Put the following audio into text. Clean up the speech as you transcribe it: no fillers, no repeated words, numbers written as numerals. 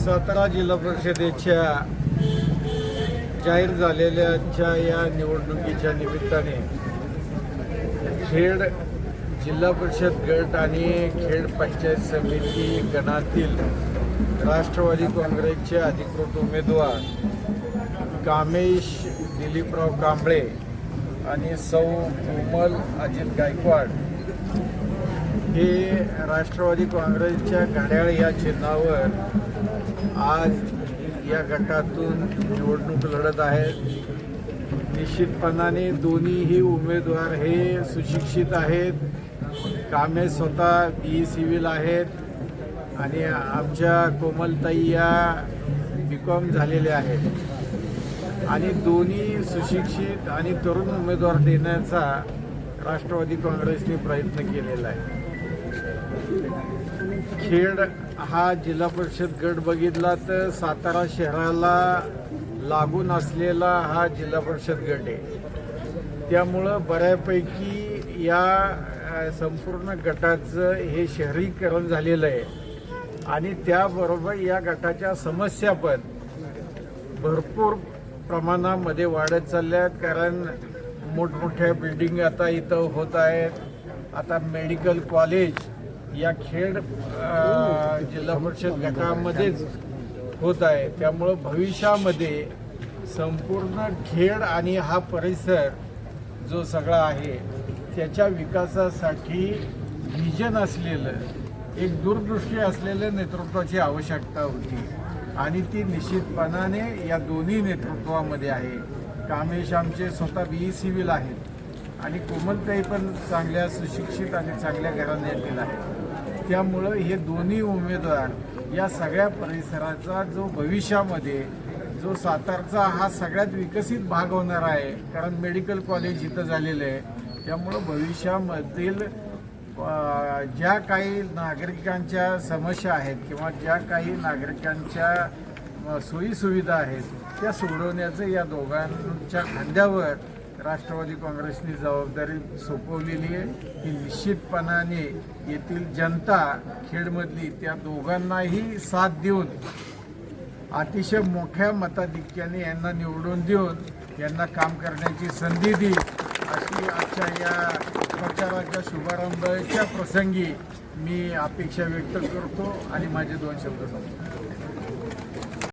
सातारा जिल्हा परिषदेच्या जाहीर झालेल्या या निवडणुकीच्या निमित्ताने खेड जिल्हा परिषद गट आणि खेड पंचायत समिती गणातील राष्ट्रवादी काँग्रेसचे अधिकृत उमेदवार कामेश दिलीपराव कांबळे आणि सौ कोमल अजित गायकवाड हे राष्ट्रवादी काँग्रेसच्या घड्याळ या चिन्हावर आज या गटातून निवडणूक लढत आहेत. निश्चितपणाने दोन्हीही उमेदवार हे सुशिक्षित आहेत. कामे स्वतः BE सिव्हिल आहेत आणि आमच्या कोमलताई या BCom झालेल्या आहेत आणि दोन्ही सुशिक्षित आणि तरुण उमेदवार देण्याचा राष्ट्रवादी काँग्रेसने प्रयत्न केलेला आहे. खेड हा जिल्हा परिषद गट बघितला तर सातारा शहराला लागून असलेला हा जिल्हा परिषद गट आहे. त्यामुळं बऱ्यापैकी या संपूर्ण गटाचं हे शहरीकरण झालेलं आहे आणि त्याबरोबर या गटाच्या समस्या पण भरपूर प्रमाणामध्ये वाढत चालल्या आहेत. कारण मोठमोठ्या बिल्डिंग आता इथं होत आहेत. आता मेडिकल कॉलेज या खेड जिल्हा परिषद गटामध्येच होत आहे. त्यामुळं भविष्यामध्ये संपूर्ण खेड आणि हा परिसर जो सगळा आहे त्याच्या विकासासाठी व्हिजन असलेलं एक दूरदृष्टी असलेल्या नेतृत्वाची आवश्यकता होती आणि ती निश्चितपणाने या दोन्ही नेतृत्वामध्ये आहे. कामेश आमचे स्वतः BE सिव्हिल आहेत आणि कोमलताई पण चांगल्या सुशिक्षित आणि चांगल्या घराण्यातील आहेत. त्यामुळं हे दोन्ही उमेदवार या सगळ्या परिसराचा जो भविष्यामध्ये जो सातारचा हा सगळ्यात विकसित भाग होणार आहे. कारण मेडिकल कॉलेज इथं झालेलं आहे. त्यामुळं भविष्यामधील ज्या काही नागरिकांच्या समस्या आहेत किंवा ज्या काही नागरिकांच्या सोयीसुविधा आहेत त्या सोडवण्याचं या दोघांच्या खांद्यावर राष्ट्रवादी काँग्रेसने जबाबदारी सोपवलेली आहे. ही निश्चितपणाने येथील जनता खेडमधली त्या दोघांनाही साथ देऊन अतिशय मोठ्या मताधिक्याने यांना निवडून देऊन यांना काम करण्याची संधी देईल अशी आजच्या या प्रचाराच्या शुभारंभाच्या प्रसंगी मी अपेक्षा व्यक्त करतो आणि माझे 2 शब्द सांगतो.